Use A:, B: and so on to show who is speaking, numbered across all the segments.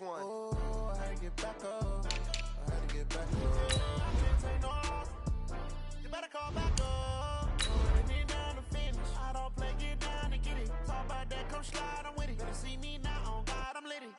A: one.
B: Oh, I had to get back up. I had to get back up.
C: I can't say no. You better call back up. Put me down to finish. I don't play, get down and get it. Talk about that, come slide, I'm with it. Better see me now, on God, I'm lit it.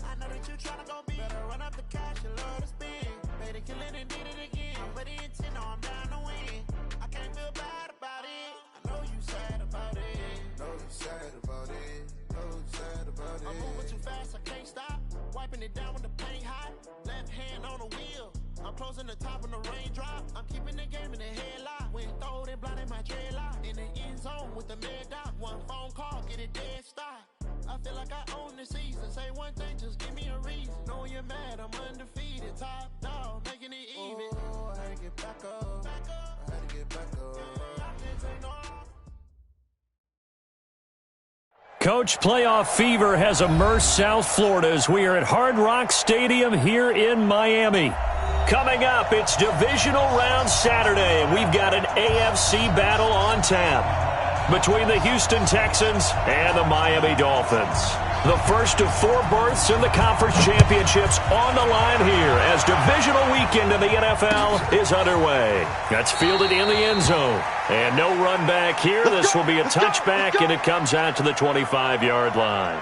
C: I know that you tryna go big. Better run up the cash, you love to spend. Better kill it and did it again. But the intent, no, I'm down to win. I can't feel bad about it. I know you sad about it.
B: Know you sad about it. Know you sad about it.
C: I'm moving too fast, I can't stop. Wiping it down with the paint hot. Left hand on the wheel. I'm closing the top when the raindrop. I'm keeping the game in the headlock. When throwed and blinded my dreadlock. In the end zone with the mad dot. One phone call, get it dead stop. I feel like I own the season. Say one thing, just give me a reason. Knowing you're mad, I'm undefeated. Top dog, making it even.
B: Oh, I had to get back up. I had to get back up.
C: I can't say no.
D: Coach, playoff fever has immersed South Florida as we are at Hard Rock Stadium here in Miami. Coming up, it's divisional round Saturday, and we've got an AFC battle on tap between the Houston Texans and the Miami Dolphins. The first of 4 berths in the conference championships on the line here as divisional weekend in the NFL is underway. That's fielded in the end zone. And no run back here. This will be a touchback, and it comes out to the 25-yard line.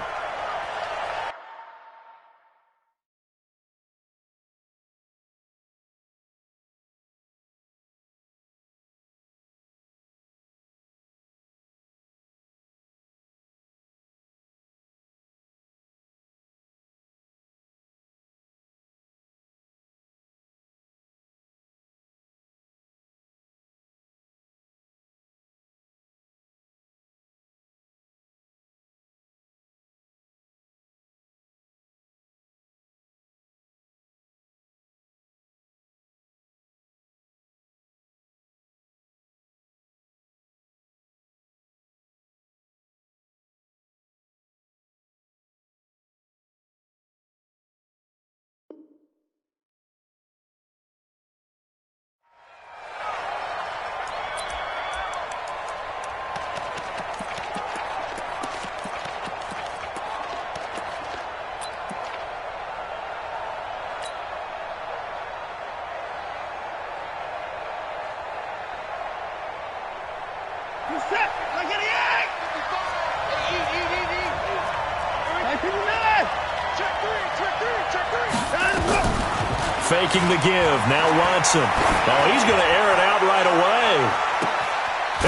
D: Faking the give. Now Watson. Oh, he's going to air it out right away.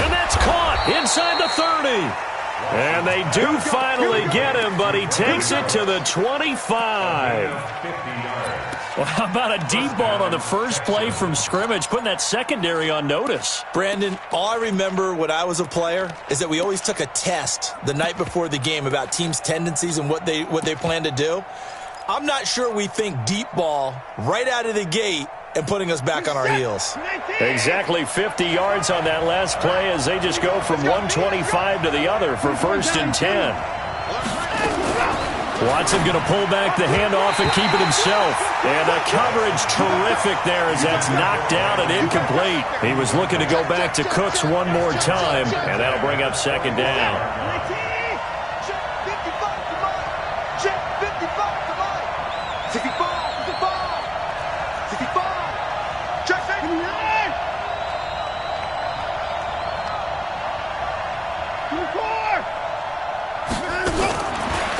D: And that's caught inside the 30. And they do finally get him, but he takes it to the 25. Well, how about a deep ball on the first play from scrimmage, putting that secondary on notice?
E: Brandon, all I remember when I was a player is that we always took a test the night before the game about teams' tendencies and what they plan to do. I'm not sure we think deep ball right out of the gate and putting us back on our heels.
D: Exactly 50 yards on that last play as they just go from 125 to the other for 1st and 10. Watson going to pull back the handoff and keep it himself. And the coverage terrific there as that's knocked down and incomplete. He was looking to go back to Cooks one more time, and that'll bring up 2nd down.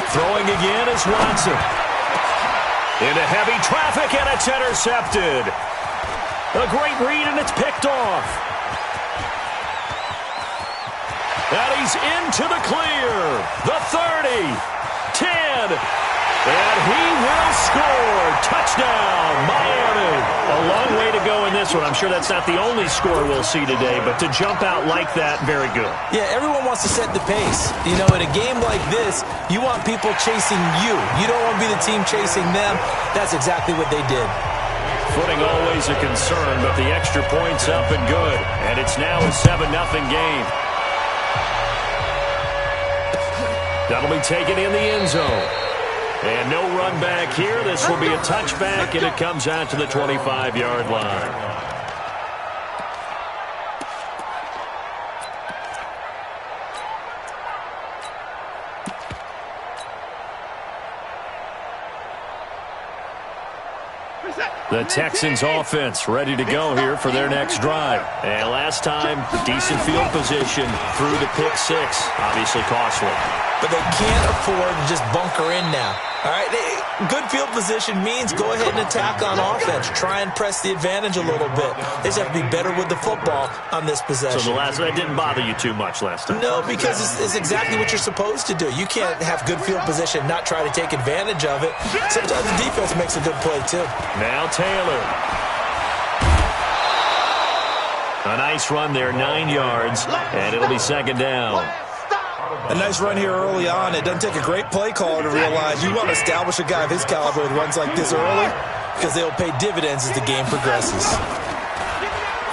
D: Throwing again is Watson. Into heavy traffic, and it's intercepted. A great read, and it's picked off. And he's into the clear. The 30, 10, and he will score. Touchdown, Miami. A long way to go in this one. I'm sure that's not the only score we'll see today, but to jump out like that, very good.
E: Yeah, everyone wants to set the pace. You know, in a game like this, you want people chasing you. You don't want to be the team chasing them. That's exactly what they did.
D: Footing always a concern, but the extra point's up and good. And it's now a 7-0 game. That'll be taken in the end zone. And no run back here. This will be a touchback, and it comes out to the 25-yard line. The Texans offense ready to go here for their next drive. And last time, decent field position through the pick six. Obviously costly.
E: But they can't afford to just bunker in now. All right, good field position means go ahead and attack on offense. Try and press the advantage a little bit. They just have to be better with the football on this possession.
D: So that didn't bother you too much last time?
E: No, because it's exactly what you're supposed to do. You can't have good field position, not try to take advantage of it. Sometimes the defense makes a good play, too.
D: Now Taylor. A nice run there, 9 yards, and it'll be second down.
E: A nice run here early on. It doesn't take a great play caller to realize you want to establish a guy of his caliber with runs like this early because they'll pay dividends as the game progresses.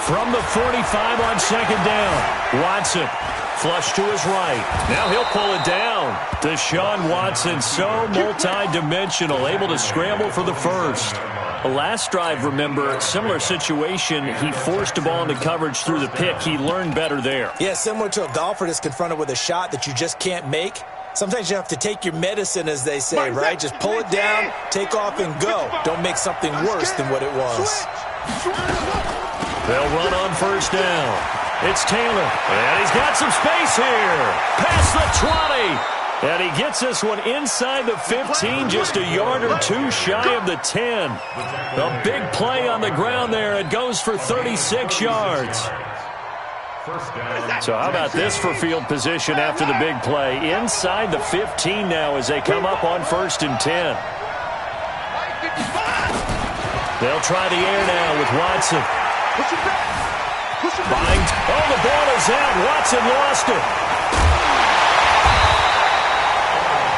D: From the 45 on second down, Watson. Flush to his right. Now he'll pull it down. Deshaun Watson, so multi-dimensional, able to scramble for the first. Last drive, remember, similar situation. He forced a ball into coverage through the pick. He learned better there.
E: Yeah, similar to a golfer that's confronted with a shot that you just can't make. Sometimes you have to take your medicine, as they say, right? Just pull it down, take off, and go. Don't make something worse than what it was.
D: They'll run on first down. It's Taylor, and he's got some space here. Past the 20. And he gets this one inside the 15, just a yard or two shy of the 10. A big play on the ground there. It goes for 36 yards. So how about this for field position after the big play? Inside the 15 now as they come up on first and 10. They'll try the air now with Watson. Oh, the ball is out. Watson lost it.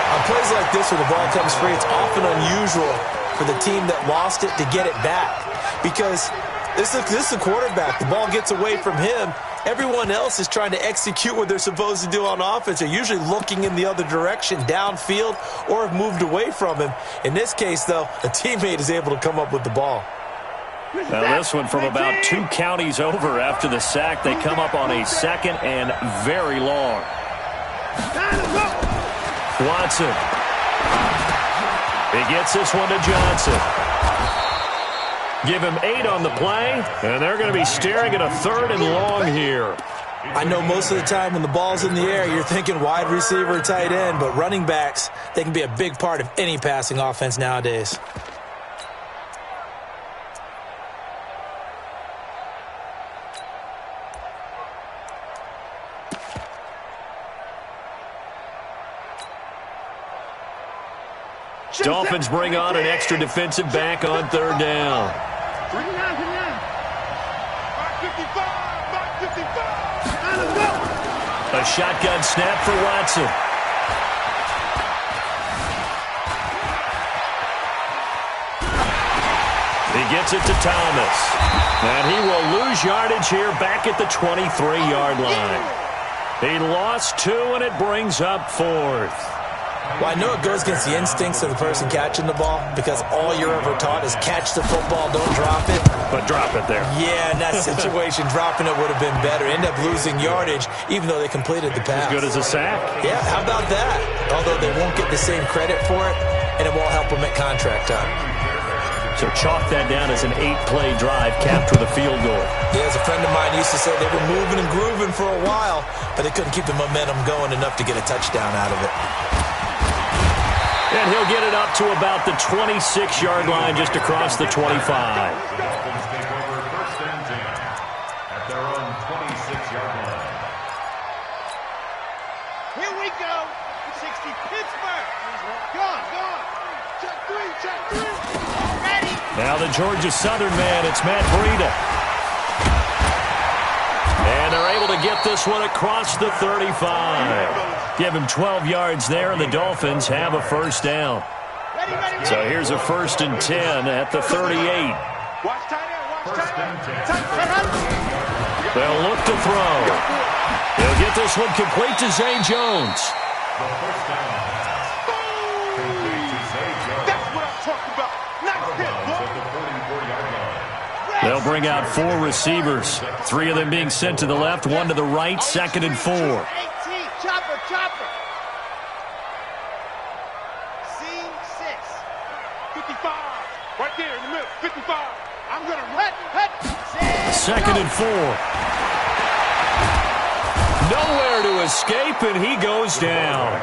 E: On plays like this where the ball comes free, it's often unusual for the team that lost it to get it back because this is the quarterback. The ball gets away from him. Everyone else is trying to execute what they're supposed to do on offense. They're usually looking in the other direction, downfield, or have moved away from him. In this case, though, a teammate is able to come up with the ball.
D: Now this one from about 2 counties over after the sack. They come up on a second and very long. Watson. He gets this one to Johnson. Give him 8 on the play, and they're going to be staring at a third and long here.
E: I know most of the time when the ball's in the air, you're thinking wide receiver, tight end, but running backs, they can be a big part of any passing offense nowadays.
D: Dolphins bring on an extra defensive back on third down. A shotgun snap for Watson. He gets it to Thomas. And he will lose yardage here back at the 23-yard line. He lost 2, and it brings up 4th.
E: Well, I know it goes against the instincts of the person catching the ball because all you're ever taught is catch the football, don't drop it.
D: But drop it there.
E: Yeah, in that situation, dropping it would have been better. End up losing yardage, even though they completed the pass.
D: As good as a sack.
E: Yeah, how about that? Although they won't get the same credit for it, and it won't help them at contract time.
D: So chalk that down as an 8-play drive capped with a field goal.
E: Yeah, as a friend of mine used to say, they were moving and grooving for a while, but they couldn't keep the momentum going enough to get a touchdown out of it.
D: And he'll get it up to about the 26-yard line, just across the 25.
A: At their own 26-yard line.
C: Here we go. 60 Pittsburgh. Go on. Check three. Ready.
D: Now the Georgia Southern man, it's Matt Breida. And they're able to get this one across the 35. Give him 12 yards there, and the Dolphins have a first down. So here's a first and 10 at the 38.
C: Watch tight end.
D: They'll look to throw. They'll get this one complete to Zay Jones.
C: That's what I'm talking about. Nice hit, boy.
D: They'll bring out 4 receivers. 3 of them being sent to the left, 1 to the right, second and 4.
C: 18. Chopper. C6. 55.
F: Right there in the middle, 55. I'm going to run.
D: 2nd and 4. Nowhere to escape, and he goes down.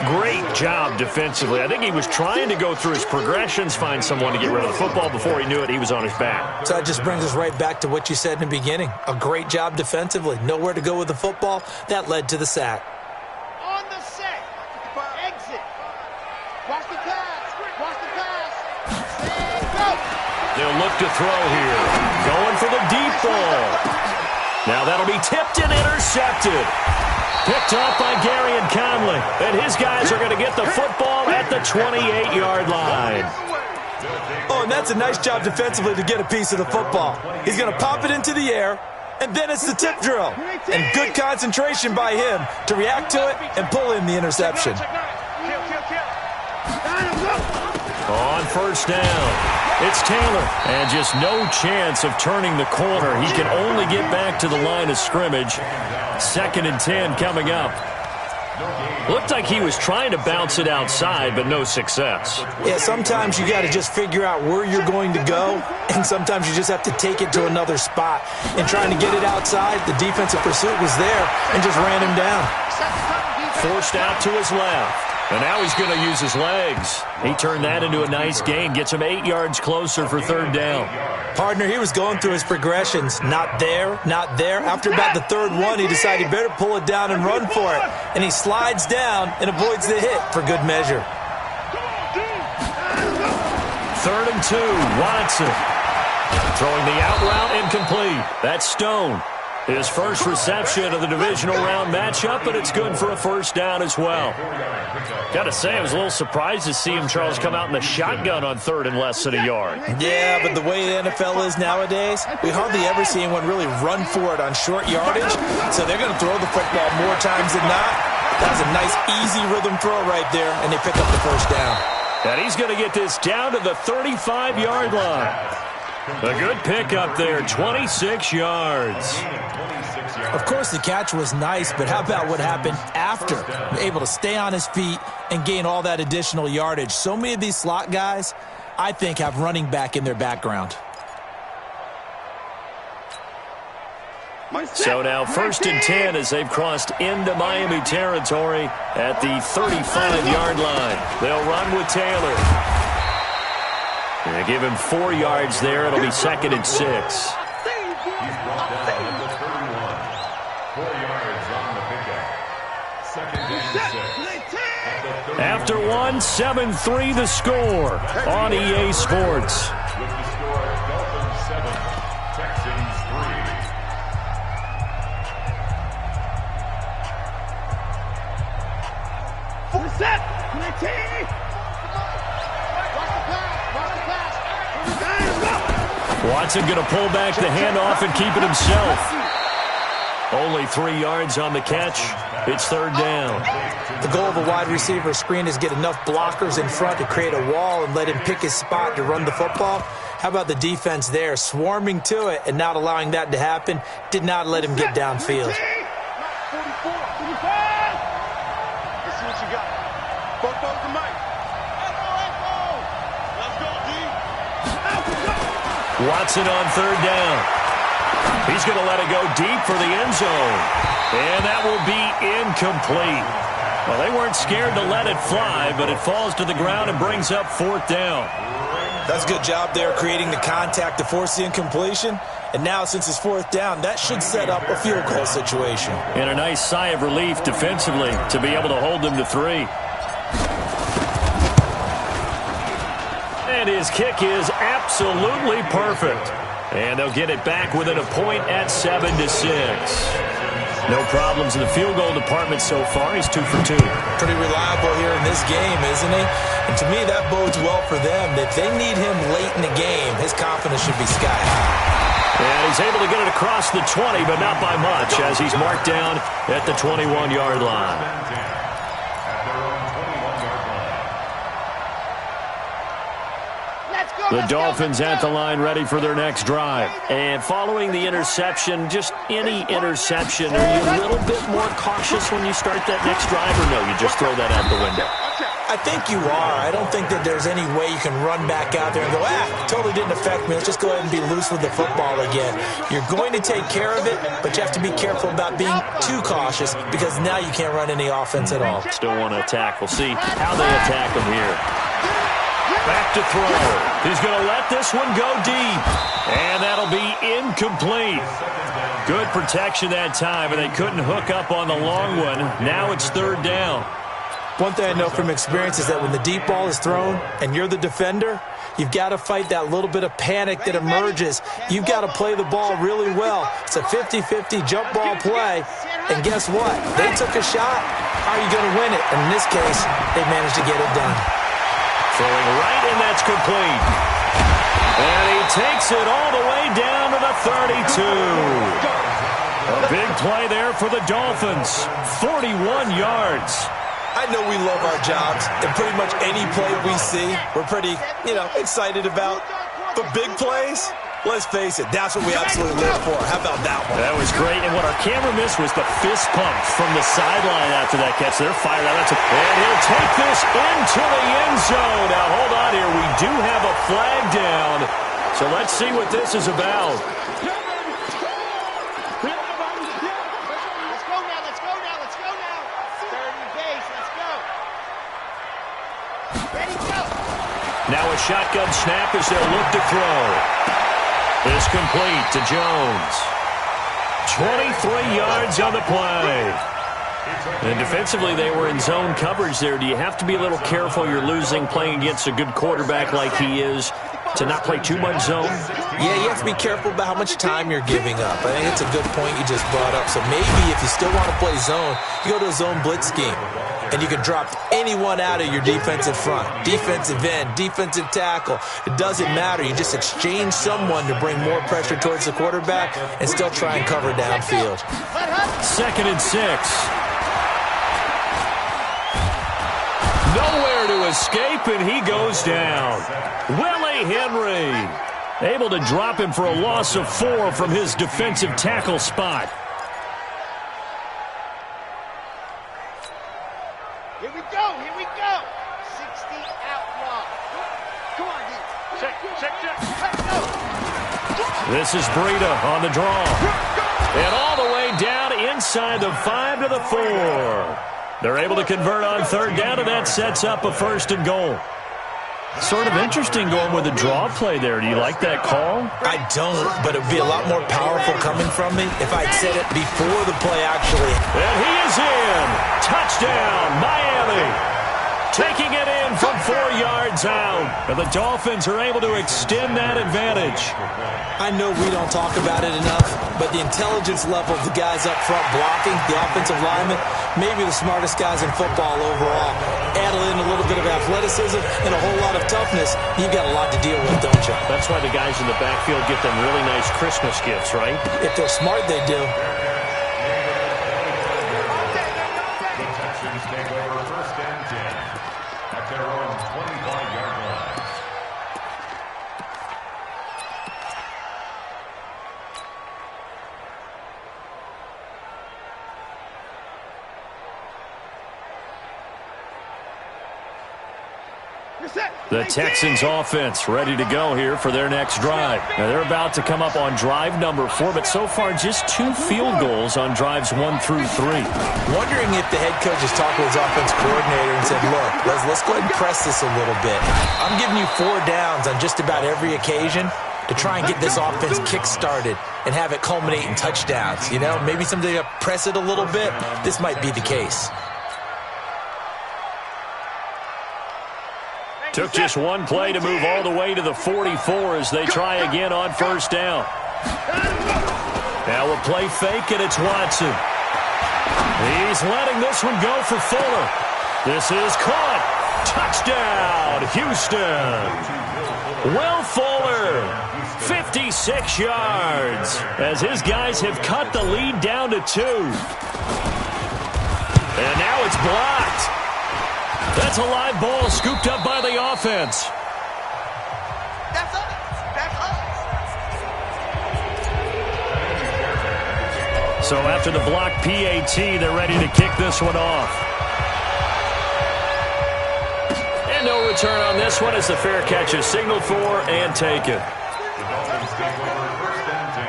D: Great job defensively. I think he was trying to go through his progressions, find someone to get rid of the football. Before he knew it, he was on his back.
E: So that just brings us right back to what you said in the beginning. A great job defensively. Nowhere to go with the football. That led to the sack.
C: On the set. Exit. Watch the pass. Watch the pass. And go.
D: They'll look to throw here. Going for the deep ball. Now that'll be tipped and intercepted. Picked off by Gary and Conley. And his guys are going to get the football at the 28-yard line.
E: Oh, and that's a nice job defensively to get a piece of the football. He's going to pop it into the air, and then it's the tip drill. And good concentration by him to react to it and pull in the interception.
D: On 1st down, it's Taylor. And just no chance of turning the corner. He can only get back to the line of scrimmage. 2nd and 10 coming up. Looked like he was trying to bounce it outside, but no success.
E: Yeah, sometimes you got to just figure out where you're going to go, and sometimes you just have to take it to another spot. And trying to get it outside, the defensive pursuit was there and just ran him down.
D: Forced out to his left. And now he's going to use his legs. He turned that into a nice gain. Gets him 8 yards closer for 3rd down.
E: Partner, he was going through his progressions. Not there, not there. After about the 3rd one, he decided he better pull it down and run for it. And he slides down and avoids the hit for good measure.
D: 3rd and 2, Watson. Throwing the out route incomplete. That's Stone. His first reception of the divisional round matchup, and it's good for a 1st down as well. Got to say, I was a little surprised to see him, Charles, come out in the shotgun on 3rd and less than a yard.
E: Yeah, but the way the NFL is nowadays, we hardly ever see anyone really run for it on short yardage, so they're going to throw the football more times than not. That was a nice, easy rhythm throw right there, and they pick up the 1st down.
D: And he's going to get this down to the 35-yard line. A good pickup there, 26 yards.
E: Of course, the catch was nice, but how about what happened after? Able to stay on his feet and gain all that additional yardage. So many of these slot guys, I think, have running back in their background.
D: So now 1st and 10 as they've crossed into Miami territory at the 35-yard line. They'll run with Taylor. They give him 4 yards there. It'll be 2nd and 6.
A: He's brought down at the 31. 4 yards on the pickup. 2nd and 6.
D: After 1, 7-3 the score on EA Sports.
A: With the score, Dolphins 7, Texans 3.
C: Full set.
D: Watson going to pull back the handoff and keep it himself. Only 3 yards on the catch. It's 3rd down.
E: The goal of a wide receiver screen is get enough blockers in front to create a wall and let him pick his spot to run the football. How about the defense there, swarming to it and not allowing that to happen? Did not let him get downfield.
F: 44, 45. Let's see what you got. Both the mic. Let's go, D.
D: Watson on 3rd down. He's going to let it go deep for the end zone. And that will be incomplete. Well, they weren't scared to let it fly, but it falls to the ground and brings up 4th down.
E: That's a good job there creating the contact to force the incompletion. And now, since it's 4th down, that should set up a field goal situation.
D: And a nice sigh of relief defensively to be able to hold them to 3. And his kick is absolutely perfect. And they'll get it back within a point at 7-6. No problems in the field goal department so far. He's 2 for 2.
E: Pretty reliable here in this game, isn't he? And to me, that bodes well for them. If they need him late in the game, his confidence should be sky high.
D: And he's able to get it across the 20, but not by much, as he's marked down at the 21-yard line. The Dolphins at the line ready for their next drive. And following the interception, just any interception, are you a little bit more cautious when you start that next drive, or no, you just throw that out the window?
E: I think you are. I don't think that there's any way you can run back out there and go, totally didn't affect me. Let's just go ahead and be loose with the football again. You're going to take care of it, but you have to be careful about being too cautious because now you can't run any offense at all.
D: Still want to attack. We'll see how they attack him here. Back to throw. He's going to let this one go deep. And that'll be incomplete. Good protection that time, and they couldn't hook up on the long one. Now it's third down.
E: One thing I know from experience is that when the deep ball is thrown and you're the defender, you've got to fight that little bit of panic that emerges. You've got to play the ball really well. It's a 50-50 jump ball play. And guess what? They took a shot. How are you going to win it? And in this case, they managed to get it done.
D: Throwing right, and that's complete. And he takes it all the way down to the 32. A big play there for the Dolphins. 41 yards.
E: I know we love our jobs, and pretty much any play we see, we're pretty, excited about. But big plays, let's face it, that's what we absolutely live for. How about that one?
D: That was great, and what our camera missed was the fist pump from the sideline after that catch. They're fired out. And he'll take this into the end zone. Now, hold on here. We do have a flag down, so let's see what this is about. Now a shotgun snap as they'll look to throw. This complete to Jones. 23 yards on the play. And defensively, they were in zone coverage there. Do you have to be a little careful? You're losing playing against a good quarterback like he is to not play too much zone?
E: Yeah, you have to be careful about how much time you're giving up. I think it's a good point you just brought up. So maybe if you still want to play zone, you go to a zone blitz scheme. And you can drop anyone out of your defensive front. Defensive end, defensive tackle. It doesn't matter. You just exchange someone to bring more pressure towards the quarterback and still try and cover downfield.
D: 2nd and 6. Nowhere to escape, and he goes down. Willie Henry able to drop him for a loss of 4 from his defensive tackle spot.
C: Here we go. 60 outlaw. Come on, dude. Check. Let's go.
D: This is Breida on the draw. And all the way down inside the 5 to the 4. They're able to convert on third down, and that sets up a 1st and goal. Sort of interesting going with a draw play there. Do you like that call?
E: I don't, but it would be a lot more powerful coming from me if I'd said it before the play actually.
D: And he is in. Touchdown, Miami. Taking it in from 4 yards out. And the Dolphins are able to extend that advantage.
E: I know we don't talk about it enough, but the intelligence level of the guys up front blocking, the offensive linemen, maybe the smartest guys in football overall. Add in a little bit of athleticism and a whole lot of toughness, you've got a lot to deal with, don't you?
D: That's why the guys in the backfield get them really nice Christmas gifts, right?
E: If they're smart, they do.
A: The Texans take over 1st and 10 at their own 25-yard line.
D: The Texans offense ready to go here for their next drive. Now they're about to come up on drive number 4, but so far just 2 field goals on drives 1 through 3.
E: Wondering if the head coach has talked with his offense coordinator and said, look, let's go ahead and press this a little bit. I'm giving you 4 downs on just about every occasion to try and get this offense kick-started and have it culminate in touchdowns. Maybe someday you press it a little bit. This might be the case.
D: Took just 1 play to move all the way to the 44 as they try again on 1st down. Now a play fake, and it's Watson. He's letting this one go for Fuller. This is caught. Touchdown, Houston. Will Fuller, 56 yards, as his guys have cut the lead down to 2. And now it's blocked. That's a live ball scooped up by the offense.
C: That's us.
D: So after the block PAT, they're ready to kick this one off. no return on this one as the fair catch is signaled for and taken.
A: The Dolphins take over first and 10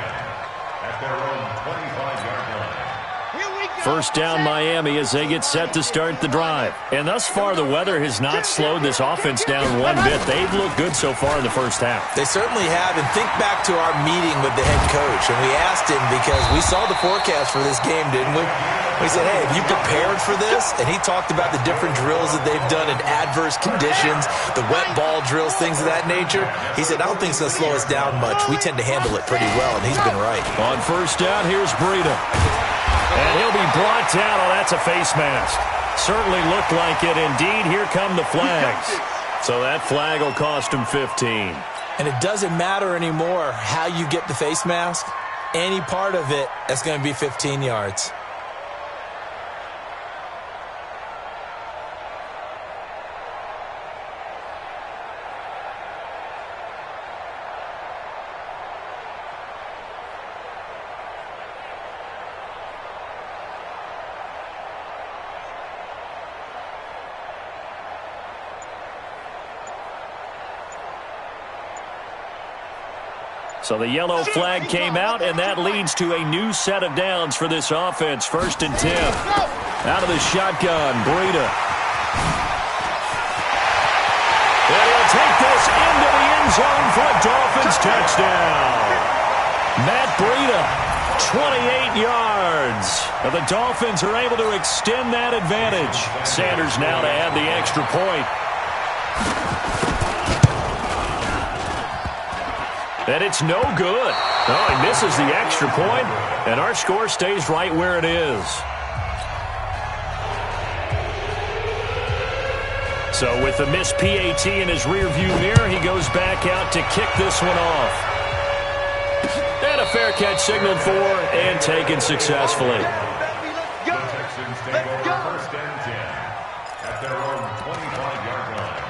A: at their own 25-yard line.
D: First down Miami as they get set to start the drive. And thus far, the weather has not slowed this offense down one bit. They've looked good so far in the first half.
E: They certainly have. And think back to our meeting with the head coach. And we asked him because we saw the forecast for this game, didn't we? We said, hey, have you prepared for this? And he talked about the different drills that they've done in adverse conditions, the wet ball drills, things of that nature. He said, I don't think it's going to slow us down much. We tend to handle it pretty well, and he's been right.
D: On first down, here's Breida. And he'll be brought down. Oh, that's a face mask. Certainly looked like it. Indeed, here come the flags. So that flag will cost him 15.
E: And it doesn't matter anymore how you get the face mask. Any part of it, that's going to be 15 yards.
D: So the yellow flag came out, and that leads to a new set of downs for this offense. First and 10. Out of the shotgun, Breida. And he'll take this into the end zone for a Dolphins touchdown. Matt Breida, 28 yards. And the Dolphins are able to extend that advantage. Sanders now to add the extra point. And it's no good. Oh, he misses the extra point, and our score stays right where it is. So with the missed PAT in his rearview mirror, he goes back out to kick this one off. And a fair catch signaled for and taken successfully.
A: The Texans take over first and 10 at their own 25-yard line.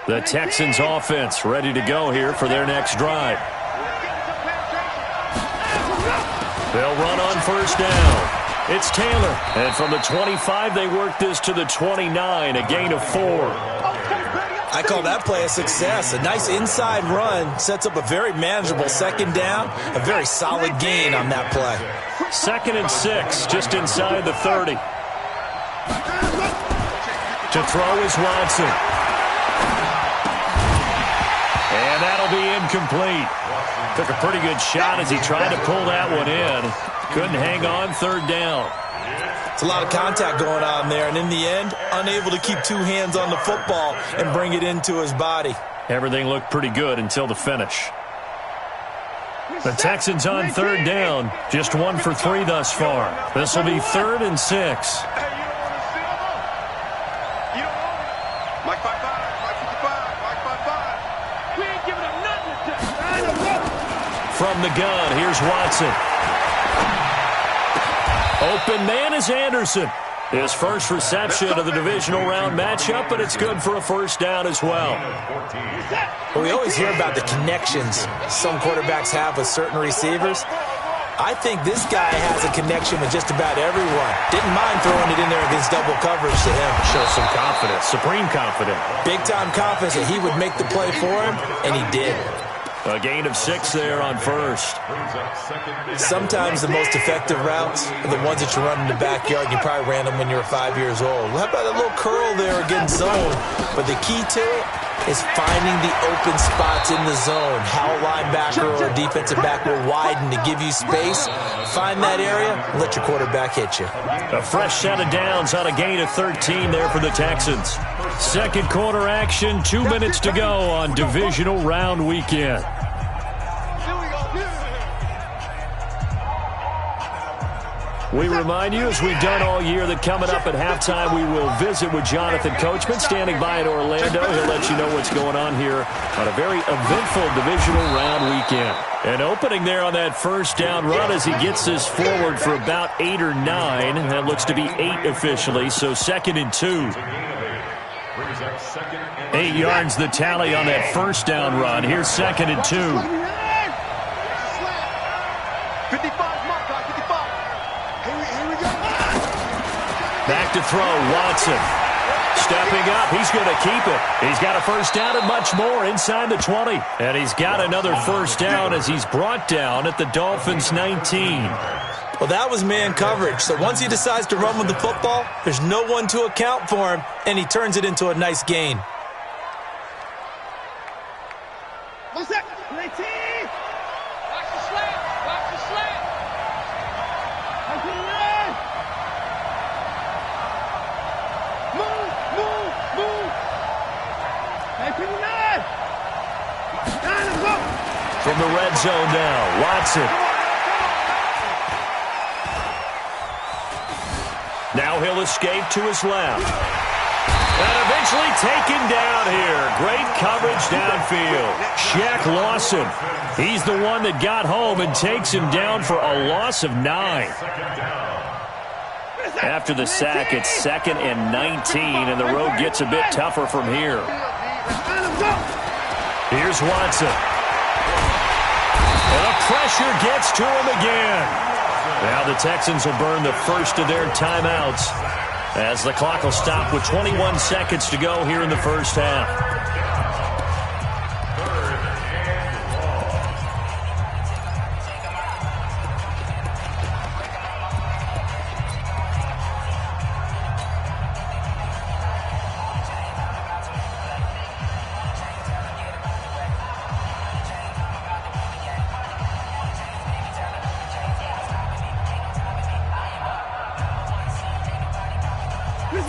D: The Texans offense ready to go here for their next drive. They'll run on first down. It's Taylor. And from the 25, they work this to the 29, a gain of 4.
E: I call that play a success. A nice inside run sets up a very manageable second down, a very solid gain on that play.
D: Second and 6, just inside the 30. To throw is Watson. And that'll be incomplete. Took a pretty good shot as he tried to pull that one in. Couldn't hang on third down.
E: It's a lot of contact going on there, and in the end, unable to keep two hands on the football and bring it into his body.
D: Everything looked pretty good until the finish. The Texans on third down, just 1 for 3 thus far. This will be 3rd and 6. From the gun, here's Watson. Open man is Anderson. His first reception of the divisional round matchup, but it's good for a first down as well.
E: Well, we always hear about the connections some quarterbacks have with certain receivers. I think this guy has a connection with just about everyone. Didn't mind throwing it in there against double coverage to him.
D: Shows some confidence, supreme confidence.
E: Big-time confidence that he would make the play for him, and he did.
D: A gain of 6 there on first.
E: Sometimes the most effective routes are the ones that you run in the backyard. You probably ran them when you were 5 years old. How about a little curl there against zone? But the key to it is finding the open spots in the zone. How a linebacker or a defensive back will widen to give you space. Find that area and let your quarterback hit you.
D: A fresh set of downs on a gain of 13 there for the Texans. Second quarter action, 2 minutes to go on divisional round weekend. We remind you, as we've done all year, that coming up at halftime, we will visit with Jonathan Coachman, standing by in Orlando. He'll let you know what's going on here on a very eventful divisional round weekend. An opening there on that first down run as he gets this forward for about 8 or 9. That looks to be 8 officially, so 2nd and 2.
A: Brings up 2nd and
D: 8 yards the tally on that first down run. Here's 2nd and 2.
F: 55 mark, guys, 55. Here we go.
D: Back to throw, Watson. Stepping up, he's going to keep it. He's got a first down and much more inside the 20. And he's got another first down as he's brought down at the Dolphins' 19.
E: Well, that was man coverage. So once he decides to run with the football, there's no one to account for him, and he turns it into a nice gain.
F: 1 sec. 19. Watch the slant. Watch the slant. Move. Hey, 59.
D: From the red zone now, Watson. Now he'll escape to his left. And eventually taken down here. Great coverage downfield. Shaq Lawson. He's the one that got home and takes him down for a loss of 9. After the sack, it's 2nd and 19, and the road gets a bit tougher from here. Here's Watson. And the pressure gets to him again. Now the Texans will burn the first of their timeouts as the clock will stop with 21 seconds to go here in the first half.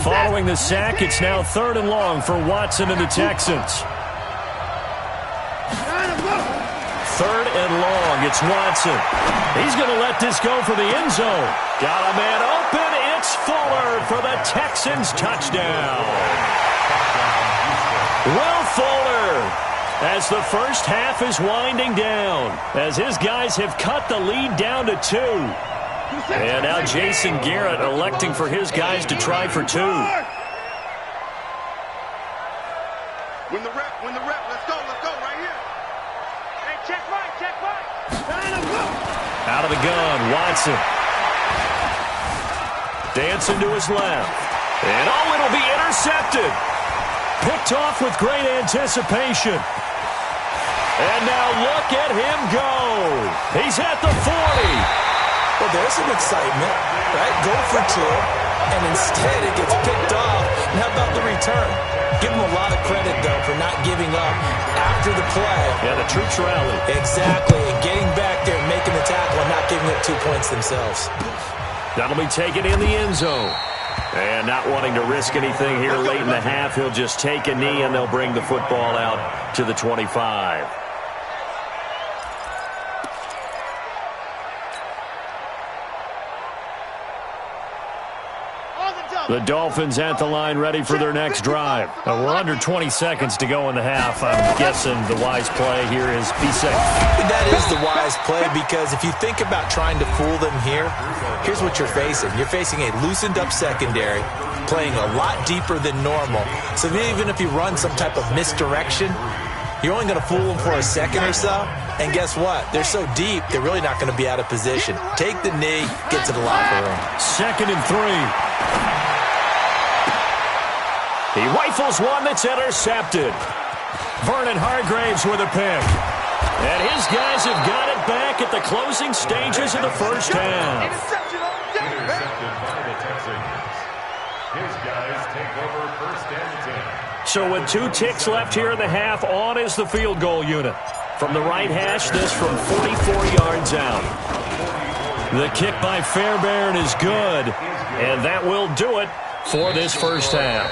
D: Following the sack, it's now 3rd and long for Watson and the Texans. 3rd and long, it's Watson. He's going to let this go for the end zone. Got a man open, it's Fuller for the Texans touchdown. Will Fuller, as the first half is winding down, as his guys have cut the lead down to 2. And now Jason Garrett electing for his guys to try for 2.
F: Win the rep, let's go right here. Hey, check right.
D: Out of the gun, Watson. Dancing to his left. And it'll be intercepted. Picked off with great anticipation. And now look at him go. He's at the 40.
E: Well, there's some excitement, right? Go for 2, and instead it gets picked off. And how about the return? Give him a lot of credit, though, for not giving up after the play.
D: Yeah, the troops rallied.
E: Exactly, and getting back there, making the tackle, and not giving up 2 points themselves.
D: That'll be taken in the end zone. And not wanting to risk anything here late in the half, he'll just take a knee, and they'll bring the football out to the 25. The Dolphins at the line ready for their next drive. We're under 20 seconds to go in the half. I'm guessing the wise play here is be safe.
E: That is the wise play because if you think about trying to fool them here, here's what you're facing. You're facing a loosened up secondary, playing a lot deeper than normal. So even if you run some type of misdirection, you're only going to fool them for a second or so. And guess what? They're so deep, they're really not going to be out of position. Take the knee, get to the locker room.
D: 2nd and 3. He rifles one that's intercepted. Vernon Hargraves with a pick. And his guys have got it back at the closing stages of the first half.
A: Intercepted by the Texans. His guys take over 1st and 10.
D: So with 2 ticks left here in the half, on is the field goal unit. From the right hash, this from 44 yards out. The kick by Fairbairn is good, and that will do it for this first half.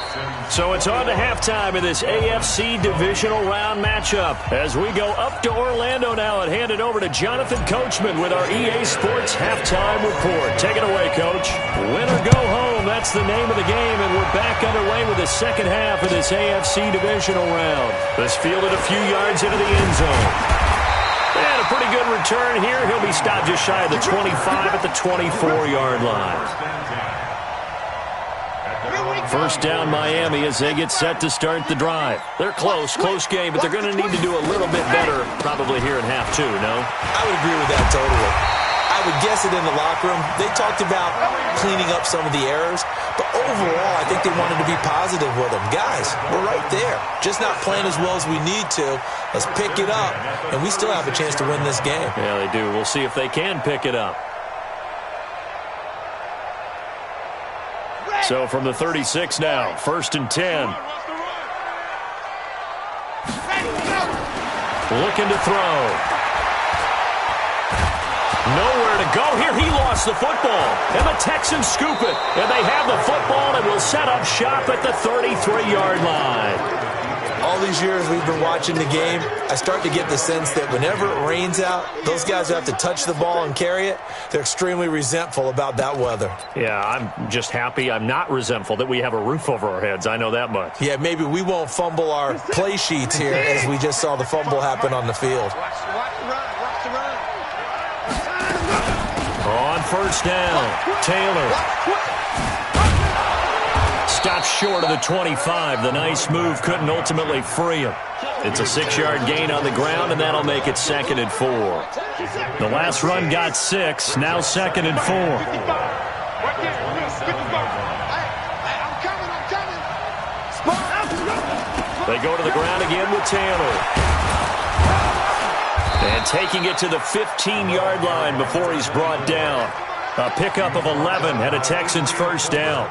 D: So it's on to halftime in this AFC divisional round matchup as we go up to Orlando now and hand it over to Jonathan Coachman with our EA Sports halftime report. Take it away, Coach. Win or go home, that's the name of the game, and we're back underway with the second half of this AFC divisional round. This fielded a few yards into the end zone. And a pretty good return here. He'll be stopped just shy of the 25 at the 24-yard line. First down Miami as they get set to start the drive. They're close game, but they're going to need to do a little bit better probably here in half two, no?
E: I would agree with that totally. I would guess it in the locker room. They talked about cleaning up some of the errors, but overall I think they wanted to be positive with them. Guys, we're right there. Just not playing as well as we need to. Let's pick it up, and we still have a chance to win this game.
D: Yeah, they do. We'll see if they can pick it up. So from the 36 now, 1st and 10. Looking to throw. Nowhere to go here. He lost the football. And the Texans scoop it. And they have the football and will set up shop at the 33-yard line.
E: All these years we've been watching the game, I start to get the sense that whenever it rains out, those guys who have to touch the ball and carry it, they're extremely resentful about that weather.
D: Yeah, I'm just happy I'm not resentful that we have a roof over our heads. I know that much.
E: Yeah, maybe we won't fumble our play sheets here as we just saw the fumble happen on the field.
D: On first down, Taylor. Stops short of the 25. The nice move couldn't ultimately free him. It's a 6-yard gain on the ground, and that'll make it 2nd and 4. The last run got 6. Now 2nd and 4. They go to the ground again with Taylor. And taking it to the 15-yard line before he's brought down. A pickup of 11 and a Texans first down.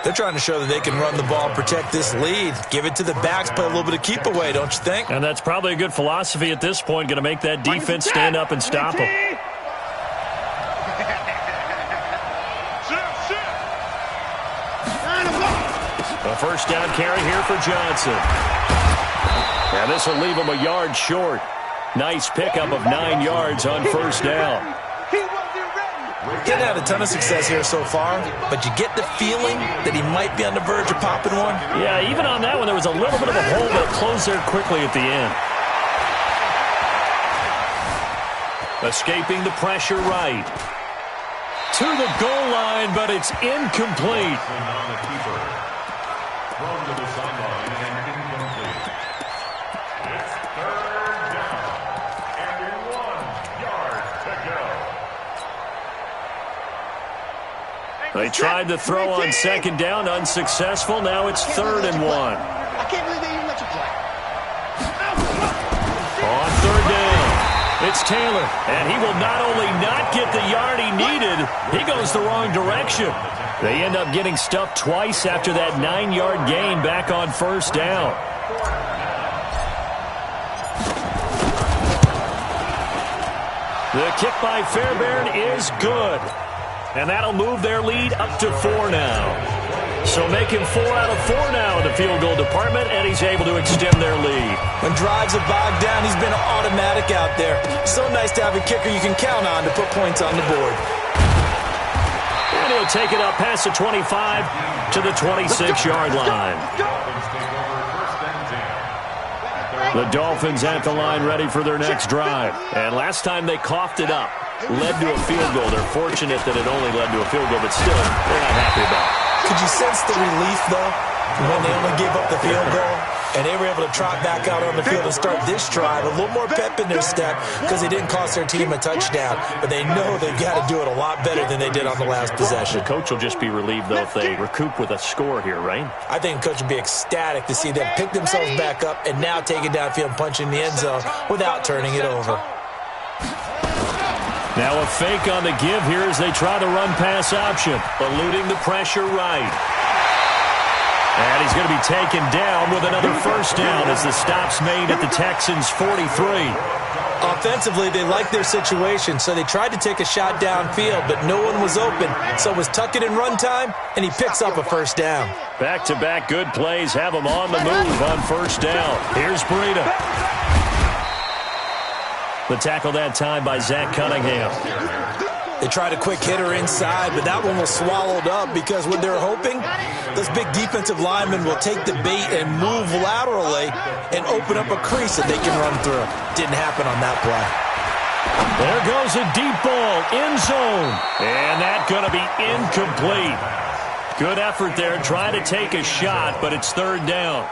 E: They're trying to show that they can run the ball and protect this lead. Give it to the backs, play a little bit of keep away, don't you think?
D: And that's probably a good philosophy at this point, going to make that defense stand up and stop them. A first down carry here for Johnson. And this will leave him a yard short. Nice pickup of 9 yards on first down.
E: Hasn't had a ton of success here so far, but you get the feeling that he might be on the verge of popping one.
D: Yeah, even on that one, there was a little bit of a hole, but it closed there quickly at the end. Escaping the pressure right. To the goal line, but it's incomplete.
A: Thrown to the sideline and incomplete. It's 3rd down and 1 yard to go.
D: They tried to throw on 2nd down, unsuccessful. Now it's 3rd and 1.
C: I can't believe they even let you play.
D: On 3rd down, it's Taylor. And he will not only not get the yard he needed, he goes the wrong direction. They end up getting stuffed twice after that 9-yard gain back on first down. The kick by Fairbairn is good. And that'll move their lead up to 4 now. So making 4 out of 4 now in the field goal department, and he's able to extend their lead.
E: When drives are bogged down, he's been automatic out there. So nice to have a kicker you can count on to put points on the board.
D: And he'll take it up past the 25 to the 26-yard line. The Dolphins at the line ready for their next drive. And last time they coughed it up, led to a field goal. They're fortunate that it only led to a field goal, but still, they're not happy about it.
E: Could you sense the relief, though, when they only gave up the field goal? And they were able to trot back out on the field and start this drive. A little more pep in their step because they didn't cost their team a touchdown. But they know they've got to do it a lot better than they did on the last possession.
D: The coach will just be relieved, though, if they recoup with a score here, right?
E: I think the coach would be ecstatic to see them pick themselves back up and now take it downfield and punch in the end zone without turning it over.
D: Now a fake on the give here as they try the run-pass option, eluding the pressure right. And he's going to be taken down with another first down as the stop's made at the Texans' 43.
E: Offensively, they liked their situation, so they tried to take a shot downfield, but no one was open. So it was tuck it in run time, and he picks up a first down.
D: Back-to-back good plays have him on the move on first down. Here's Breida. The tackle that time by Zach Cunningham.
E: They tried a quick hitter inside, but that one was swallowed up because what they're hoping, those big defensive linemen will take the bait and move laterally and open up a crease that they can run through. Didn't happen on that play.
D: There goes a deep ball, end zone. And that's going to be incomplete. Good effort there, trying to take a shot, but it's third down.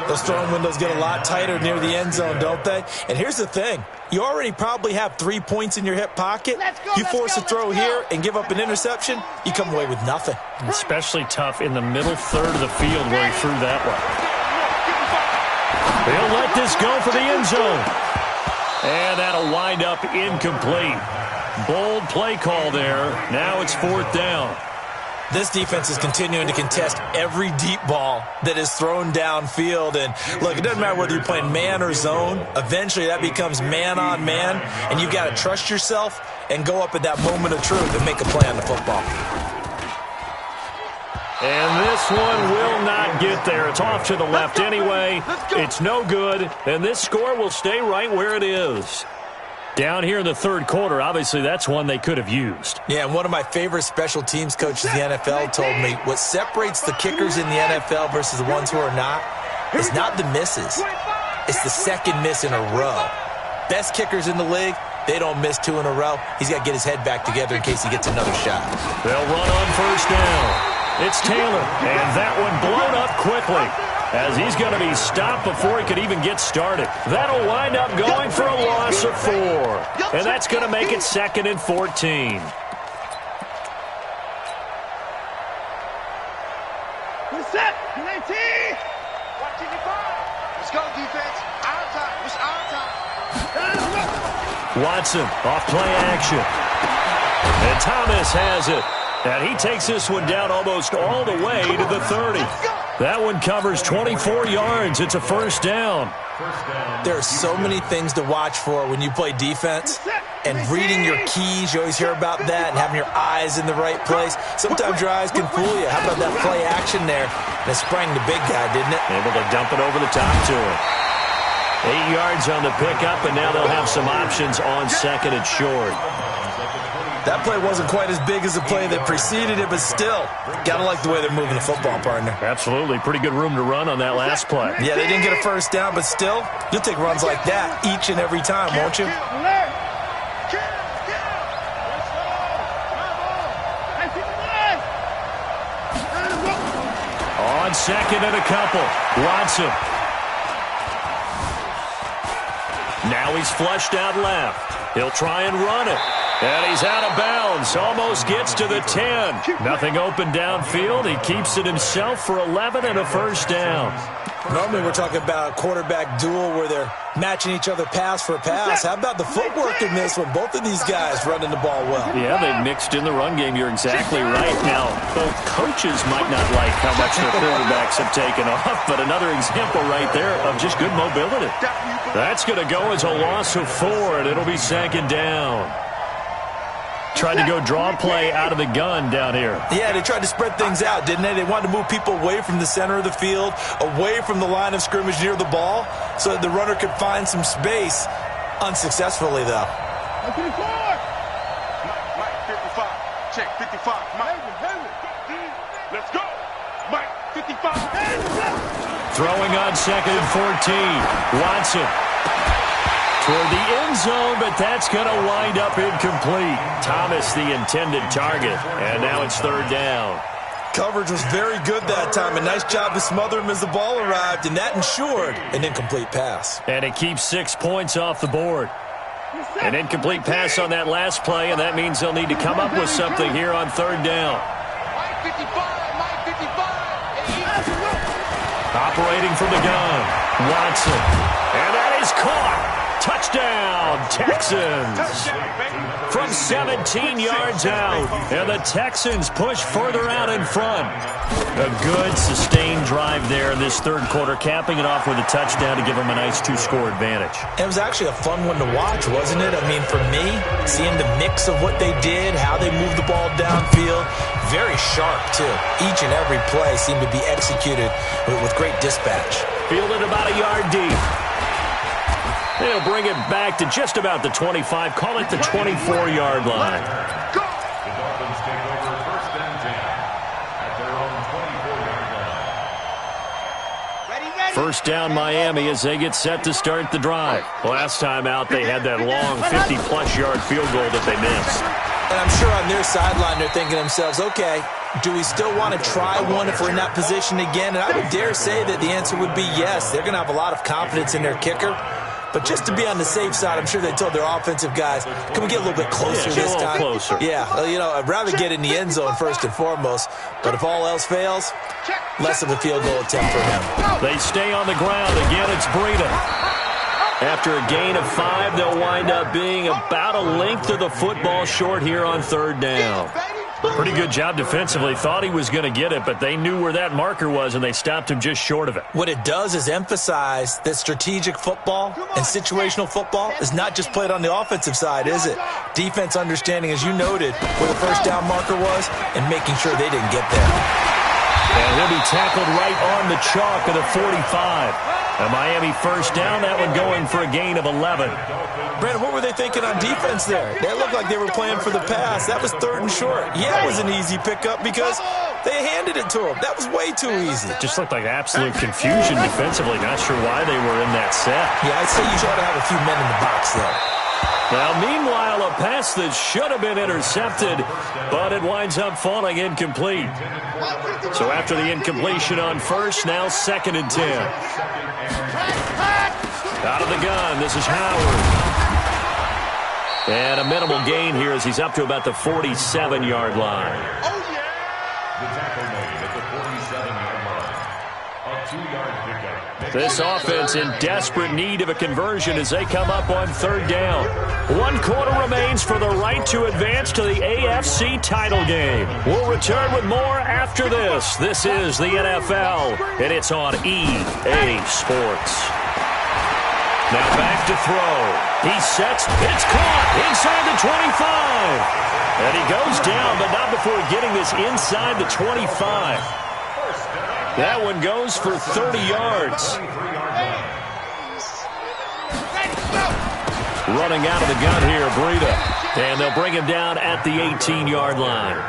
E: Those throwing windows get a lot tighter near the end zone, don't they? And here's the thing. You already probably have 3 points in your hip pocket. You force a throw here and give up an interception, you come away with nothing.
D: Especially tough in the middle third of the field where he threw that one. They'll let this go for the end zone. And that'll wind up incomplete. Bold play call there. Now it's fourth down.
E: This defense is continuing to contest every deep ball that is thrown downfield. And, look, it doesn't matter whether you're playing man or zone. Eventually, that becomes man-on-man, and you've got to trust yourself and go up at that moment of truth and make a play on the football.
D: And this one will not get there. It's off to the left anyway. It's no good, and this score will stay right where it is. Down here in the third quarter, obviously that's one they could have used.
E: Yeah, and one of my favorite special teams coaches in the NFL told me what separates the kickers in the NFL versus the ones who are not is not the misses. It's the second miss in a row. Best kickers in the league, they don't miss 2 in a row. He's got to get his head back together in case he gets another shot.
D: They'll run on first down. It's Taylor, and that one blown up quickly, as he's going to be stopped before he could even get started. That'll wind up going for a loss of 4. And that's going to make it 2nd and 14.
C: Set, 19. Let's go, defense. Our time. It's our time.
D: Watson off play action. And Thomas has it. And he takes this one down almost all the way to the 30. That one covers 24 yards. It's a first down.
E: There are so many things to watch for when you play defense. And reading your keys, you always hear about that, and having your eyes in the right place. Sometimes your eyes can fool you. How about that play action there? And it sprang the big guy, didn't it?
D: Able to dump it over the top to him. 8 yards on the pickup, and now they'll have some options on second and short.
E: That play wasn't quite as big as the play that preceded it, but still, got to like the way they're moving the football, partner.
D: Absolutely. Pretty good room to run on that last play.
E: Yeah, they didn't get a first down, but still, you'll take runs like that each and every time, won't you?
D: On second and a couple, Watson. Now he's flushed out left. He'll try and run it. And he's out of bounds. Almost gets to the 10. Nothing open downfield. He keeps it himself for 11 and a first down.
E: Normally we're talking about a quarterback duel where they're matching each other pass for pass. How about the footwork in this one? Both of these guys running the ball well.
D: Yeah, they've mixed in the run game. You're exactly right. Now, both coaches might not like how much their quarterbacks have taken off, but another example right there of just good mobility. That's going to go as a loss of 4, and it'll be second down. Tried to go draw play out of the gun down here.
E: Yeah, they tried to spread things out, didn't they? They wanted to move people away from the center of the field, away from the line of scrimmage near the ball, so that the runner could find some space. Unsuccessfully, though.
F: Mike 55. Check 55. Mike. Let's go. Mike 55.
D: Throwing on second and 14. Watson. Toward the end zone, but that's going to wind up incomplete. Thomas, the intended target, and now it's third down.
E: Coverage was very good that time. A nice job to smother him as the ball arrived, and that ensured an incomplete pass.
D: And it keeps 6 points off the board. An incomplete pass on that last play, and that means they'll need to come up with something here on third down.
C: Mike 55.
D: Operating from the gun, Watson. And that is caught. Touchdown, Texans. From 17 yards out. And the Texans push further out in front. A good, sustained drive there in this third quarter, capping it off with a touchdown to give them a nice 2-score advantage.
E: It was actually a fun one to watch, wasn't it? I mean, for me, seeing the mix of what they did, how they moved the ball downfield, very sharp, too. Each and every play seemed to be executed with great dispatch.
D: Fielded about a yard deep. They'll bring it back to just about the 25, call it the 24-yard line.
A: The Dolphins take over first and 10 at their own 24-yard line.
D: First down Miami as they get set to start the drive. Last time out, they had that long 50-plus yard field goal that they missed.
E: And I'm sure on their sideline they're thinking to themselves, okay, Do we still want to try one if we're in that position again? And I would dare say that the answer would be yes. They're going to have a lot of confidence in their kicker. But just to be on the safe side, I'm sure they told their offensive guys, can we get a little bit closer this time?
D: Closer.
E: Yeah, well, you know, I'd rather get in the end zone first and foremost. But if all else fails, less of a field goal attempt for him.
D: They stay on the ground. Again, it's Breida. After a gain of 5, they'll wind up being about a length of the football short here on 3rd down. Pretty good job defensively. Thought he was going to get it, but they knew where that marker was, and they stopped him just short of it.
E: What it does is emphasize that strategic football and situational football is not just played on the offensive side, is it? Defense understanding, as you noted, where the first down marker was and making sure they didn't get there.
D: And he'll be tackled right on the chalk of the 45. A Miami first down, that one going for a gain of 11.
E: Brandon, what were they thinking on defense there? They looked like they were playing for the pass. That was 3rd and short. Yeah, it was an easy pickup because they handed it to him. That was way too easy.
D: Just looked like absolute confusion defensively. Not sure why they were in that set.
E: Yeah, I'd say you ought to have a few men in the box there.
D: Now, meanwhile, a pass that should have been intercepted, but it winds up falling incomplete. So after the incompletion on first, now 2nd and 10. Out of the gun, this is Howard. And a minimal gain here as he's up to about the 47-yard line.
A: The tackle made at the 47-yard line. A 2-yard pickup.
D: This offense in desperate need of a conversion as they come up on 3rd down. 1 quarter remains for the right to advance to the AFC title game. We'll return with more after this. This is the NFL, and it's on EA Sports. Now back to throw. He sets. It's caught inside the 25. And he goes down, but not before getting this inside the 25. That one goes for 30 yards. Running out of the gun here, Breida. And they'll bring him down at the 18-yard line.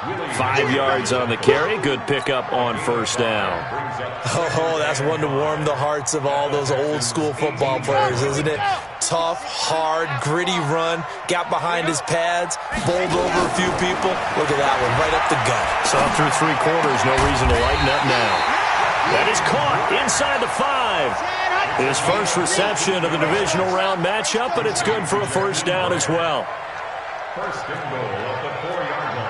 D: 5 yards on the carry. Good pickup on first down.
E: Oh, that's one to warm the hearts of all those old-school football players, isn't it? Tough, hard, gritty run. Got behind his pads, bowled over a few people. Look at that one, right up the gut.
D: Saw through 3 quarters. No reason to lighten up now. That is caught inside the 5. His first reception of the divisional round matchup, but it's good for a first down as well.
A: First and goal at the 4-yard line.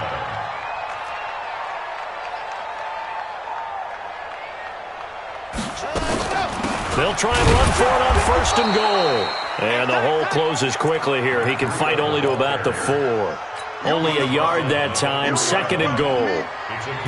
D: They'll try and run for it on first and goal. And the hole closes quickly here. He can fight only to about the 4. Only a yard that time, 2nd and goal.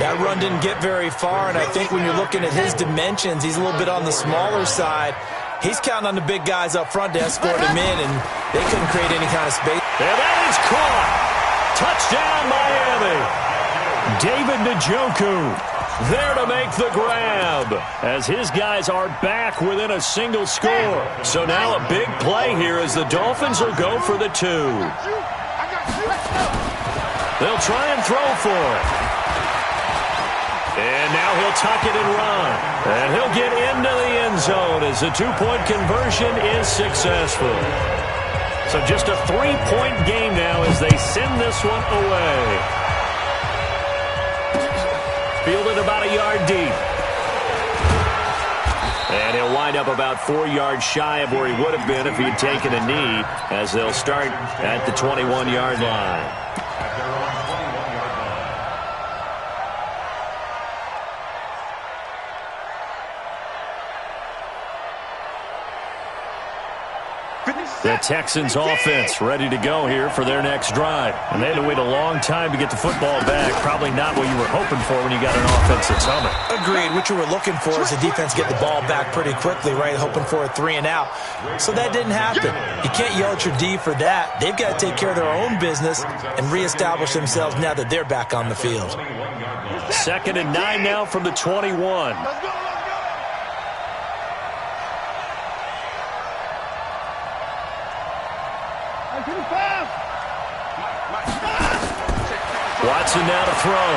E: That run didn't get very far, and I think when you're looking at his dimensions, he's a little bit on the smaller side. He's counting on the big guys up front to escort him in, and they couldn't create any kind of space.
D: And that is caught. Touchdown, Miami. David Njoku there to make the grab as his guys are back within a single score. So now a big play here as the Dolphins will go for the 2. They'll try and throw for it. And now he'll tuck it and run. And he'll get into the end zone as the 2-point conversion is successful. So just a 3-point game now as they send this one away. Fielded about a yard deep. And he'll wind up about 4 yards shy of where he would have been if he had taken a knee as they'll start at the 21-yard line. The Texans offense ready to go here for their next drive. And they had to wait a long time to get the football back. Probably not what you were hoping for when you got an offense that's humming.
E: Agreed. What you were looking for is the defense get the ball back pretty quickly, right? Hoping for a 3 and out. So that didn't happen. You can't yell at your D for that. They've got to take care of their own business and reestablish themselves now that they're back on the field.
D: 2nd and 9 now from the 21. Watson now to throw.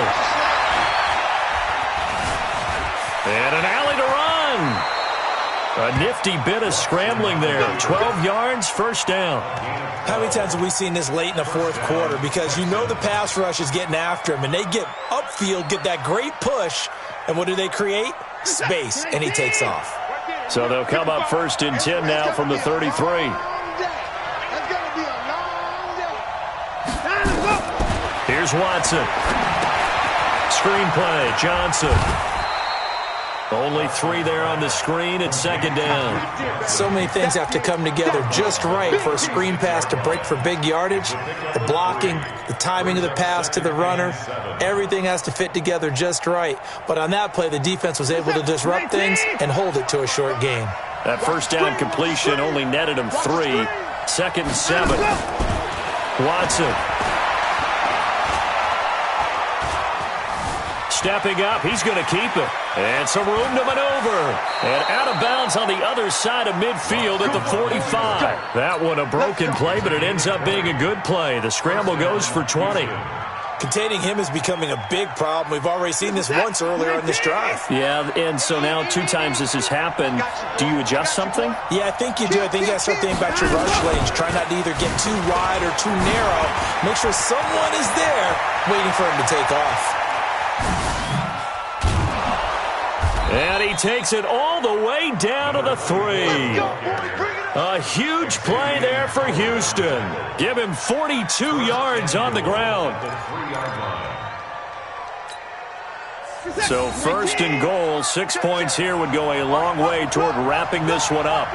D: And an alley to run. A nifty bit of scrambling there. 12 yards, first down.
E: How many times have we seen this late in the fourth quarter? Because you know the pass rush is getting after him, and they get upfield, get that great push, and what do they create? Space, and he takes off.
D: So they'll come up first and 10 now from the 33. Here's Watson. Screenplay, Johnson. Only 3 there on the screen. It's second down.
E: So many things have to come together just right for a screen pass to break for big yardage. The blocking, the timing of the pass to the runner, everything has to fit together just right. But on that play, the defense was able to disrupt things and hold it to a short gain.
D: That first down completion only netted him 3. Second and 7. Watson. Stepping up, he's going to keep it. And some room to maneuver. And out of bounds on the other side of midfield at the 45. That one a broken play, but it ends up being a good play. The scramble goes for 20.
E: Containing him is becoming a big problem. We've already seen this once earlier on this drive.
D: Yeah, and so now 2 times this has happened. Do you adjust something?
E: Yeah, I think you do. I think you got to start thinking about your rush lanes. Try not to either get too wide or too narrow. Make sure someone is there waiting for him to take off.
D: And he takes it all the way down to the 3. A huge play there for Houston. Give him 42 yards on the ground. So first and goal, 6 points here would go a long way toward wrapping this one up.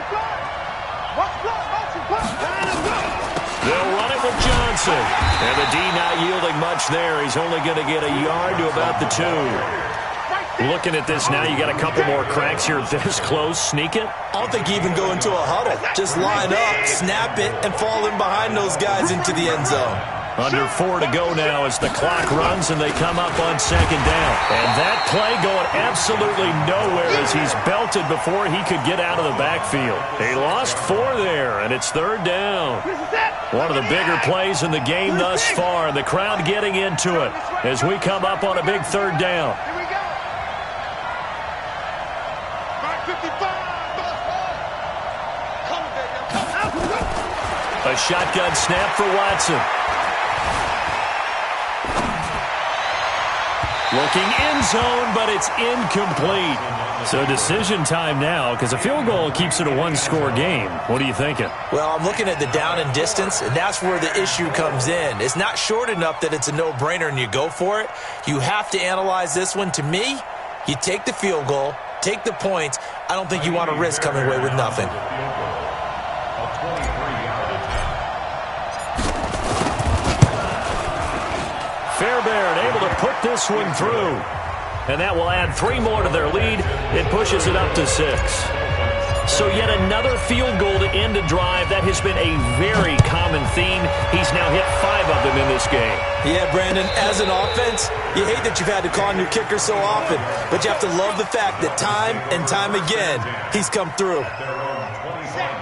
D: They'll run it with Johnson. And the D not yielding much there. He's only going to get a yard to about the 2. Looking at this now, you got a couple more cracks here this close. Sneak it?
E: I don't think you even go into a huddle. Just line up, snap it, and fall in behind those guys into the end zone.
D: Under 4 to go now as the clock runs and they come up on second down. And that play going absolutely nowhere as he's belted before he could get out of the backfield. They lost 4 there, and it's third down. One of the bigger plays in the game thus far, and the crowd getting into it as we come up on a big third down. A shotgun snap for Watson. Looking end zone, but it's incomplete. So decision time now, because a field goal keeps it a one-score game. What are you thinking?
E: Well, I'm looking at the down and distance, and that's where the issue comes in. It's not short enough that it's a no-brainer and you go for it. You have to analyze this one. To me, you take the field goal, take the points. I don't think you want to risk coming away with nothing.
D: Fairbairn able to put this one through. And that will add 3 more to their lead. It pushes it up to 6. So yet another field goal to end a drive. That has been a very common theme. He's now hit 5 of them in this game.
E: Yeah, Brandon, as an offense, you hate that you've had to call on your kicker so often, but you have to love the fact that time and time again, he's come through.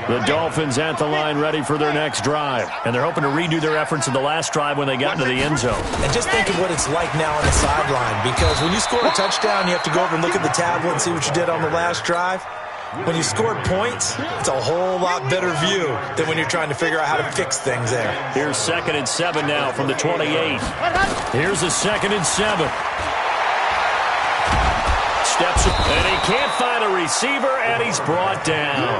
D: The Dolphins at the line ready for their next drive. And they're hoping to redo their efforts in the last drive when they got into the end zone.
E: And just think of what it's like now on the sideline, because when you score a touchdown, you have to go over and look at the tablet and see what you did on the last drive. When you scored points, it's a whole lot better view than when you're trying to figure out how to fix things there.
D: Here's 2nd and 7 now from the 28. Here's a 2nd and 7. Steps, and he can't find a receiver, and he's brought down.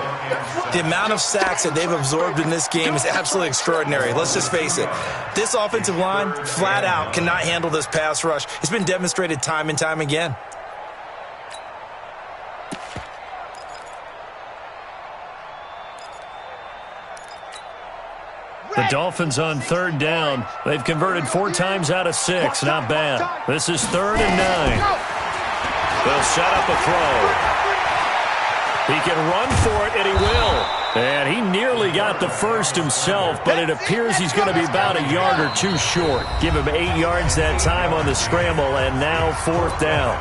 E: The amount of sacks that they've absorbed in this game is absolutely extraordinary. Let's just face it. This offensive line, flat out, cannot handle this pass rush. It's been demonstrated time and time again.
D: The Dolphins on 3rd down. They've converted 4 times out of 6. Not bad. This is 3rd and 9. They'll set up a throw. He can run for it, and he will. And he nearly got the first himself, but it appears he's going to be about a yard or 2 short. Give him 8 yards that time on the scramble, and now 4th down.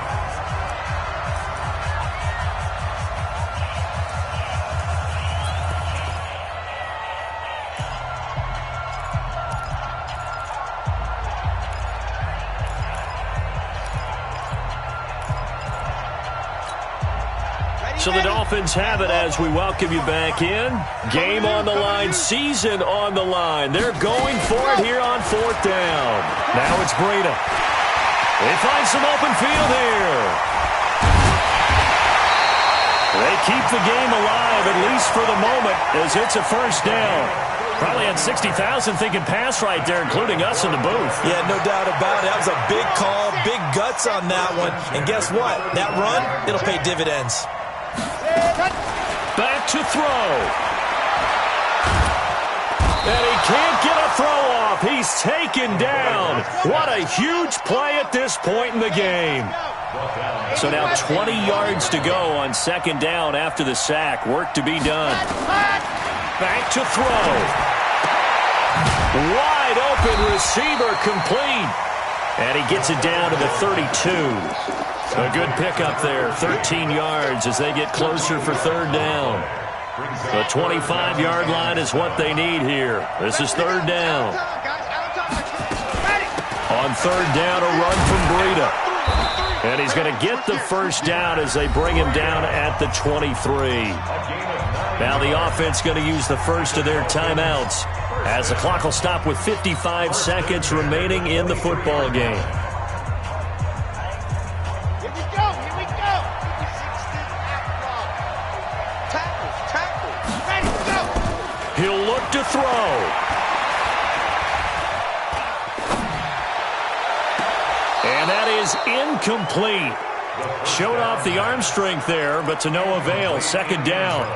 D: So the Dolphins have it as we welcome you back in. Game on the line, season on the line. They're going for it here on 4th down. Now it's Breida. They find some open field here. They keep the game alive, at least for the moment, as it's a 1st down. Probably had 60,000 thinking pass right there, including us in the booth.
E: Yeah, no doubt about it. That was a big call, big guts on that one. And guess what? That run, it'll pay dividends.
D: Back to throw. And he can't get a throw off. He's taken down. What a huge play at this point in the game. So now 20 yards to go on 2nd down after the sack. Work to be done. Back to throw. Wide open receiver complete. And he gets it down to the 32. A good pickup there, 13 yards as they get closer for 3rd down. The 25-yard line is what they need here. This is 3rd down. On 3rd down, a run from Breida. And he's going to get the 1st down as they bring him down at the 23. Now the offense going to use the first of their timeouts as the clock will stop with 55 seconds remaining in the football game.
C: Here we go. Tackle. Ready to go.
D: He'll look to throw. And that is incomplete. Showed off the arm strength there, but to no avail. 2nd down.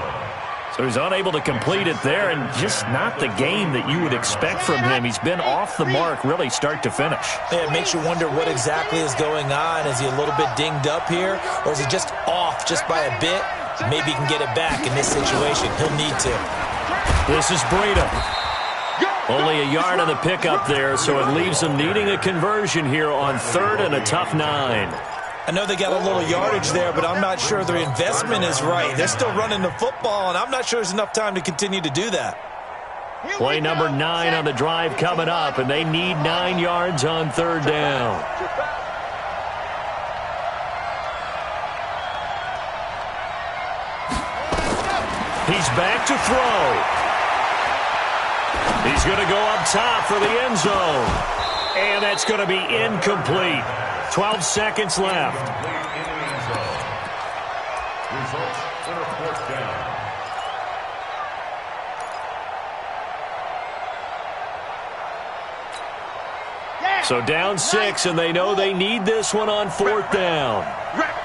D: So he's unable to complete it there, and just not the game that you would expect from him. He's been off the mark really start to finish.
E: Yeah, it makes you wonder what exactly is going on. Is he a little bit dinged up here, or is he just off just by a bit? Maybe he can get it back in this situation. He'll need to.
D: This is Breida. Only a yard on the pickup there, so it leaves them needing a conversion here on 3rd and a tough 9.
E: I know they got a little yardage there, but I'm not sure their investment is right. They're still running the football, and I'm not sure there's enough time to continue to do that.
D: Play number 9 on the drive coming up, and they need 9 yards on 3rd down. He's back to throw. He's going to go up top for the end zone. And that's going to be incomplete. 12 seconds left.
A: Results in a 4th down.
D: So down 6, and they know they need this one on 4th down.
F: Rep.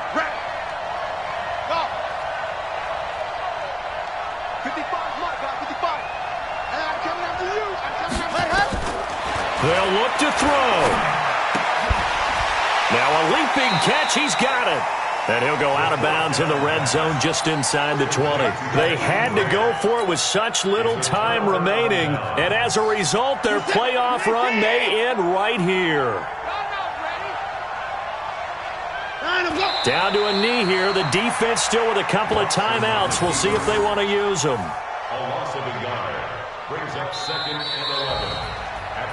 F: Go. 55, my guy, 55. And I'm coming after you.
D: They'll look to throw. Now a leaping catch. He's got it. And he'll go out of bounds in the red zone just inside the 20. They had to go for it with such little time remaining. And as a result, their playoff run may end right here. Down to a knee here. The defense still with a couple of timeouts. We'll see if they want to use them.
A: A loss of a yard brings up 2nd and 11.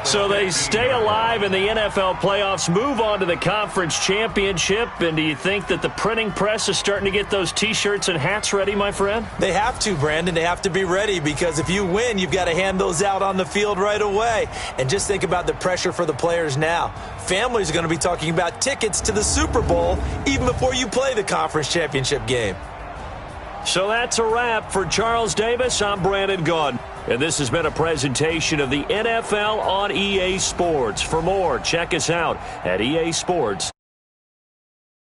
D: So they stay alive in the NFL playoffs, move on to the conference championship. And do you think that the printing press is starting to get those T-shirts and hats ready, my friend?
E: They have to, Brandon. They have to be ready because if you win, you've got to hand those out on the field right away. And just think about the pressure for the players now. Families are going to be talking about tickets to the Super Bowl even before you play the conference championship game.
D: So that's a wrap for Charles Davis. I'm Brandon Gaudin. And this has been a presentation of the NFL on EA Sports. For more, check us out at EA Sports.